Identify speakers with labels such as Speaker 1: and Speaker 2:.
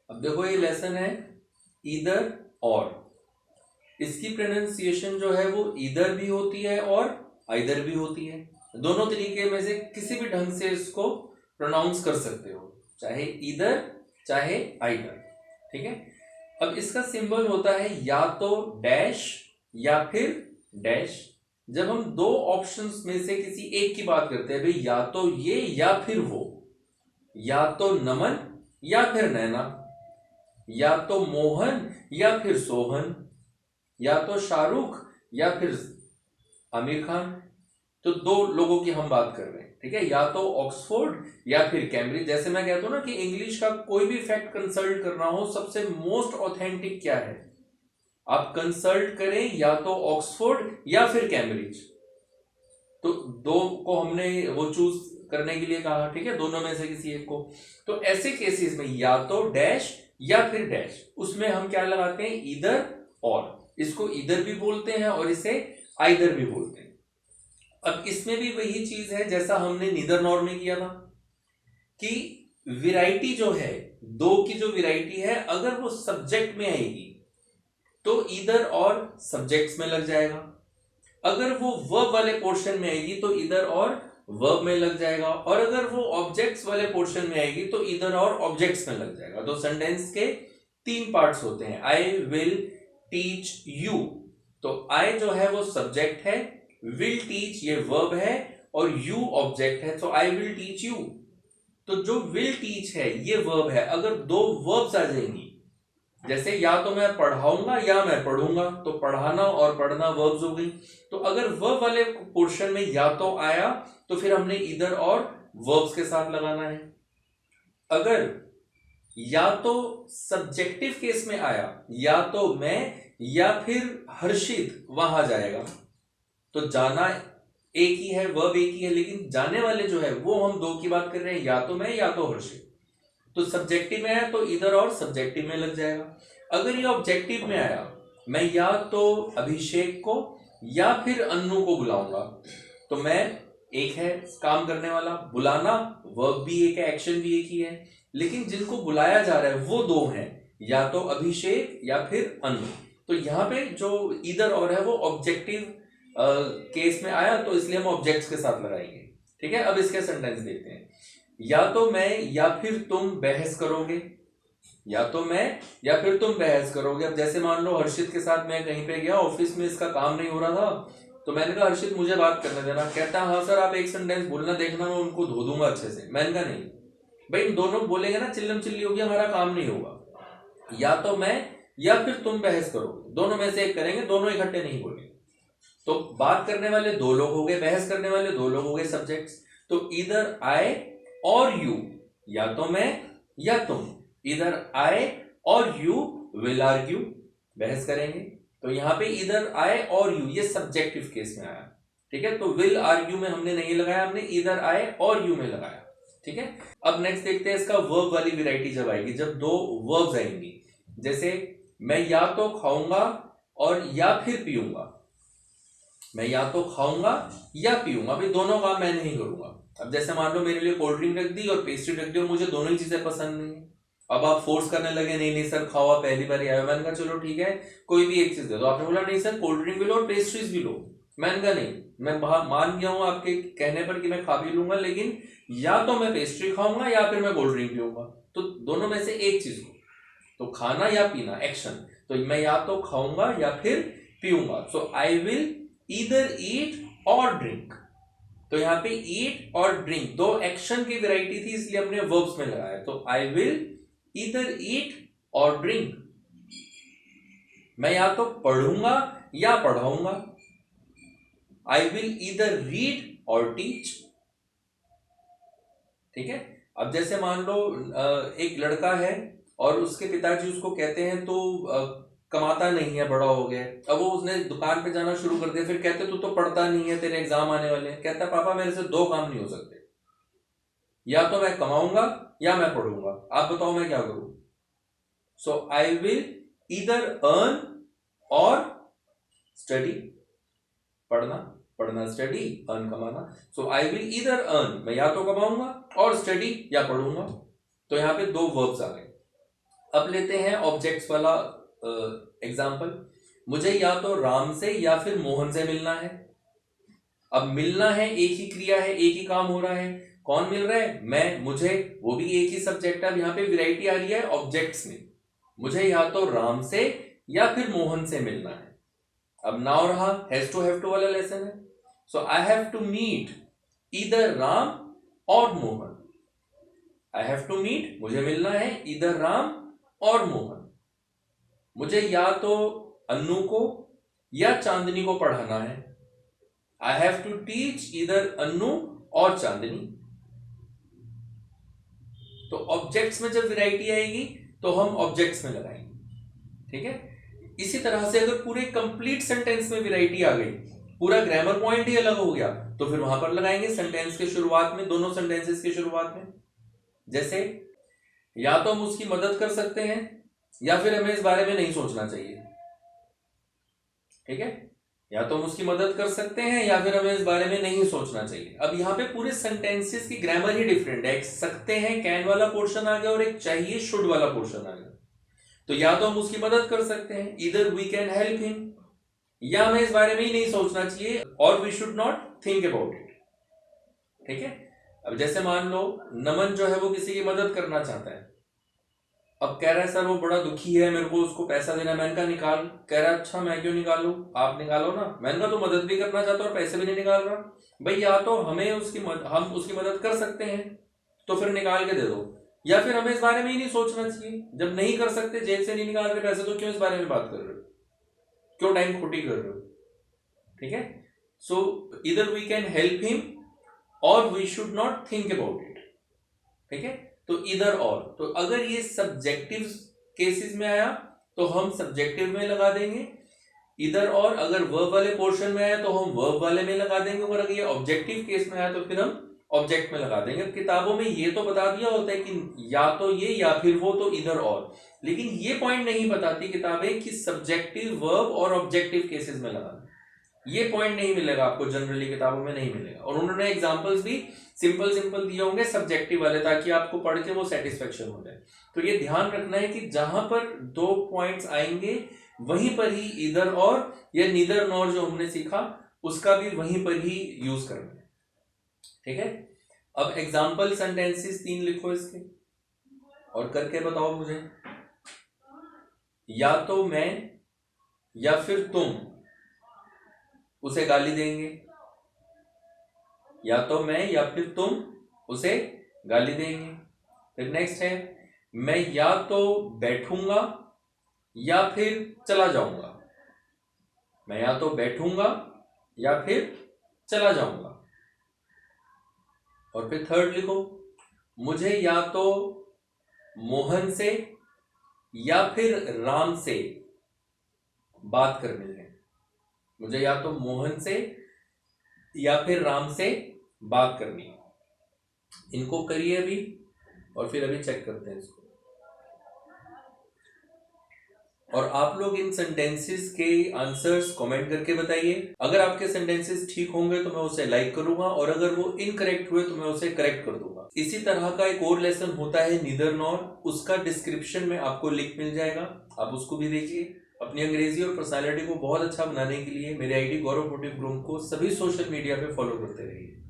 Speaker 1: अब देखो ये लेसन है ईदर और, इसकी प्रोनाउंसिएशन जो है वो ईदर भी होती है और आइदर भी होती है। दोनों तरीके में से किसी भी ढंग से इसको प्रोनाउंस कर सकते हो, चाहे ईदर चाहे आइदर। ठीक है, अब इसका सिंबल होता है या तो डैश या फिर डैश। जब हम दो ऑप्शंस में से किसी एक की बात करते हैं, भाई या तो ये या फिर वो, या तो नमन या फिर नैना, या तो मोहन या फिर सोहन, या तो शाहरुख या फिर आमिर खान। तो दो लोगों की हम बात कर रहे हैं, ठीक है, या तो ऑक्सफोर्ड या फिर कैम्ब्रिज। जैसे मैं कहता हूं ना कि इंग्लिश का कोई भी फैक्ट कंसल्ट करना हो, सबसे मोस्ट ऑथेंटिक क्या है, आप कंसल्ट करें या तो ऑक्सफोर्ड या फिर कैम्ब्रिज। तो दो को हमने वो चूज करने के लिए कहा, ठीक है, दोनों में से किसी एक को। तो ऐसे केसेस में या तो डैश या फिर डैश, उसमें हम क्या लगाते हैं, ईदर और। इसको ईदर भी बोलते हैं और इसे आइदर भी बोलते हैं। अब इसमें भी वही चीज है जैसा हमने नीदर नॉर में किया था, कि वैरायटी जो है, दो की जो वैरायटी है, अगर वो सब्जेक्ट में आएगी तो ईदर और सब्जेक्ट्स में लग जाएगा। अगर वो वर्ब वाले पोर्शन में आएगी तो ईदर और वर्ब में लग जाएगा, और अगर वो ऑब्जेक्ट्स वाले पोर्शन में आएगी तो ईदर और ऑब्जेक्ट्स में लग जाएगा। तो सेंटेंस के तीन पार्ट्स होते हैं, आई विल टीच यू। तो आई जो है वो सब्जेक्ट है, विल टीच ये वर्ब है, और यू ऑब्जेक्ट है, तो आई विल टीच यू। तो जो विल टीच है ये वर्ब है। अगर दो वर्ब्स आ जाएंगी, जैसे या तो मैं पढ़ाऊंगा या मैं पढ़ूंगा, तो पढ़ाना और पढ़ना वर्ब्स हो गई। तो अगर वर्ब वाले पोर्शन में या तो आया तो फिर हमने ईदर और वर्ब्स के साथ लगाना है। अगर या तो सब्जेक्टिव केस में आया, या तो मैं या फिर हर्षित, वहां जाएगा। तो जाना एक ही है, वर्ब एक ही है, लेकिन जाने वाले जो है वो हम दो की बात कर रहे हैं, या तो मैं या तो हर्षित। तो सब्जेक्टिव में आया तो ईदर और सब्जेक्टिव में लग जाएगा। अगर ये ऑब्जेक्टिव में आया, मैं या तो अभिषेक को या फिर अन्नू को बुलाऊंगा, तो मैं एक है काम करने वाला, बुलाना वर्ब भी एक है, एक्शन भी एक ही है, लेकिन जिनको बुलाया जा रहा है वो दो हैं, या तो अभिषेक या फिर अन्नू। तो यहाँ पे जो ईदर और है वो ऑब्जेक्टिव केस में आया, तो इसलिए हम ऑब्जेक्ट्स के साथ लगाएंगे। ठीक है, अब इसके सेंटेंस देखते हैं। या तो मैं या फिर तुम बहस करोगे, या तो मैं या फिर तुम बहस करोगे। अब जैसे मान लो हर्षित के साथ मैं कहीं पे गया, ऑफिस में इसका काम नहीं हो रहा था, तो मैंने कहा हर्षित मुझे बात करने देना। कहता हाँ सर आप एक सेंटेंस बोलना, देखना मैं उनको धो दूंगा अच्छे से। मैंने कहा नहीं भाई, दोनों बोलेंगे ना चिल्लम चिल्ली होगी, हमारा काम नहीं होगा। या तो मैं या फिर तुम बहस करोगे, दोनों में से एक करेंगे, दोनों इकट्ठे नहीं बोलेंगे। तो बात करने वाले दो लोग हो गए, बहस करने वाले दो लोग हो गए, सब्जेक्ट्स। तो इधर आई और यू, या तो मैं या तुम, इधर आई और यू विल आर्ग्यू, बहस करेंगे। तो यहां पे इधर आई और यू ये सब्जेक्टिव केस में आया, ठीक है। तो विल आर्ग्यू में हमने नहीं लगाया, हमने इधर आई और यू में लगाया, ठीक है। अब नेक्स्ट देखते हैं इसका वर्ब वाली वैरायटी जब आएगी, जब दो वर्ब्स आएंगी। जैसे मैं या तो खाऊंगा और या फिर पीऊंगा। मैं या तो खाऊंगा या पीऊंगा, भाई दोनों काम मैं नहीं करूंगा। अब जैसे मान लो मेरे लिए कोल्ड ड्रिंक रख दी और पेस्ट्री रख दी और मुझे दोनों ही चीजें पसंद नहीं है। अब आप फोर्स करने लगे, नहीं नहीं सर खाओ, पहली बार आया। मैंने कहा चलो ठीक है कोई भी एक चीज दे दो। आपने बोला नहीं सर कोल्ड ड्रिंक भी लो और पेस्ट्रीज भी लो। मैंने कहा नहीं, मैं मान गया हूं आपके कहने पर कि मैं खा भी लूंगा, लेकिन या तो मैं पेस्ट्री खाऊंगा या फिर मैं कोल्ड ड्रिंक पीऊंगा। तो दोनों में से एक चीज हो, तो खाना या पीना, एक्शन। तो मैं या तो खाऊंगा या फिर पीऊंगा। सो आई विल ईदर ईट और ड्रिंक। तो यहां पे ईट और ड्रिंक दो एक्शन की वैरायटी थी, इसलिए हमने वर्ब्स में लगाया। तो आई विल ईदर ईट और ड्रिंक। मैं या तो पढ़ूंगा या पढ़ाऊंगा। आई विल ईदर रीड और टीच, ठीक है। अब जैसे मान लो एक लड़का है और उसके पिताजी उसको कहते हैं तो कमाता नहीं है, बड़ा हो गया। अब वो उसने दुकान पे जाना शुरू कर दिया, फिर कहते तू तो पढ़ता नहीं है, तेरे एग्जाम आने वाले हैं। कहता पापा मेरे से दो काम नहीं हो सकते, या तो मैं कमाऊंगा या मैं पढ़ूंगा, आप बताओ मैं क्या करूं। सो आई विल ईदर अर्न और स्टडी, पढ़ना पढ़ना स्टडी, अर्न कमाना। सो आई विल ईदर अर्न, मैं या तो कमाऊंगा, और स्टडी या पढ़ूंगा। तो यहां पे दो वर्ब्स आ गए। अब लेते हैं ऑब्जेक्ट्स वाला एग्जाम्पल। मुझे या तो राम से या फिर मोहन से मिलना है। अब मिलना है, एक ही क्रिया है, एक ही काम हो रहा है। कौन मिल रहा है? मैं, मुझे, वो भी एक ही सब्जेक्ट। अब यहाँ पे वैरायटी आ रही है ऑब्जेक्ट्स में। मुझे या तो राम से या फिर मोहन से मिलना है। अब नाउ रहा हैज टू हैव टू वाला लेसन है। So I have to meet either Ram और Mohan. I have to meet, मुझे मिलना है ईदर राम और मोहन। मुझे या तो अन्नू को या चांदनी को पढ़ाना है। I have to teach either Annu और चांदनी। तो ऑब्जेक्ट्स में जब वैरायटी आएगी तो हम ऑब्जेक्ट्स में लगाएंगे, ठीक है। इसी तरह से अगर पूरे कंप्लीट सेंटेंस में वैरायटी आ गई, पूरा ग्रामर पॉइंट ही अलग हो गया, तो फिर वहां पर लगाएंगे सेंटेंस के शुरुआत में, दोनों सेंटेंसेस के शुरुआत में। जैसे या तो हम उसकी मदद कर सकते हैं या फिर हमें इस बारे में नहीं सोचना चाहिए, ठीक है। या तो हम उसकी मदद कर सकते हैं या फिर हमें इस बारे में नहीं सोचना चाहिए। अब यहाँ पे पूरे सेंटेंसेस की ग्रामर ही डिफरेंट है। एक सकते हैं कैन वाला पोर्शन आ गया और एक चाहिए शुड वाला पोर्शन आ गया। तो या तो हम उसकी मदद कर सकते हैं, either we can help him, या हमें इस बारे में ही नहीं सोचना चाहिए, और we should not think about it, ठीक है। अब जैसे मान लो नमन जो है वो किसी की मदद करना चाहता है। अब कह रहा है सर वो बड़ा दुखी है, मेरे को उसको पैसा देना। मैंने कहा निकाल। कह रहा है अच्छा मैं क्यों निकालूं, आप निकालो ना। मैंने कहा तो मदद भी करना चाहता और पैसे भी नहीं निकाल रहा भाई। या तो हम उसकी मदद कर सकते हैं तो फिर निकाल के दे दो, या फिर हमें इस बारे में ही नहीं सोचना चाहिए। जब नहीं कर सकते, जेब से नहीं निकाल रहे पैसे, तो क्यों इस बारे में बात कर रहे हो, क्यों टाइम खोटी कर रहे हो, ठीक है। So either we can help him और we should not think about it, ठीक है। तो इधर और, तो अगर ये सब्जेक्टिव केसेस में आया तो हम सब्जेक्टिव में लगा देंगे इधर और। अगर वर्ब वाले पोर्शन में आया तो हम वर्ब वाले में लगा देंगे, और अगर ये ऑब्जेक्टिव केस में आया तो फिर हम ऑब्जेक्ट में लगा देंगे। किताबों में ये तो बता दिया होता है कि या तो ये या फिर वो, तो इधर और, लेकिन ये पॉइंट नहीं बताती किताबें कि सब्जेक्टिव, वर्ब और ऑब्जेक्टिव केसेस में लगाना। ये पॉइंट नहीं मिलेगा आपको, जनरली किताबों में नहीं मिलेगा। और उन्होंने एग्जांपल्स भी सिंपल दिए होंगे सब्जेक्टिव वाले, ताकि आपको पढ़ के वो सेटिस्फेक्शन हो जाए। तो ये ध्यान रखना है कि जहां पर दो पॉइंट्स आएंगे वहीं पर ही इधर और या नीदर नॉर जो हमने सीखा उसका भी वहीं पर ही यूज करना है, ठीक है। अब एग्जाम्पल सेंटेंसेस 3 लिखो इसके और करके बताओ मुझे। या तो मैं या फिर तुम उसे गाली देंगे। या तो मैं या फिर तुम उसे गाली देंगे। फिर नेक्स्ट है मैं या तो बैठूंगा या फिर चला जाऊंगा। मैं या तो बैठूंगा या फिर चला जाऊंगा। और फिर थर्ड लिखो, मुझे या तो मोहन से या फिर राम से बात करनी है। मुझे या तो मोहन से या फिर राम से बात करनी है। इनको करिए अभी और फिर अभी चेक करते हैं इसको। और आप लोग इन सेंटेंसेस के आंसर्स कमेंट करके बताइए। अगर आपके सेंटेंसेस ठीक होंगे तो मैं उसे लाइक करूंगा, और अगर वो इनकरेक्ट हुए तो मैं उसे करेक्ट कर दूंगा। इसी तरह का एक और लेसन होता है नीदर नॉर, उसका डिस्क्रिप्शन में आपको लिंक मिल जाएगा, आप उसको भी देखिए। अपनी अंग्रेजी और पर्सनालिटी को बहुत अच्छा बनाने के लिए मेरे आईडी गौरव पोटिव ग्रूम को सभी सोशल मीडिया पे फॉलो करते रहिए।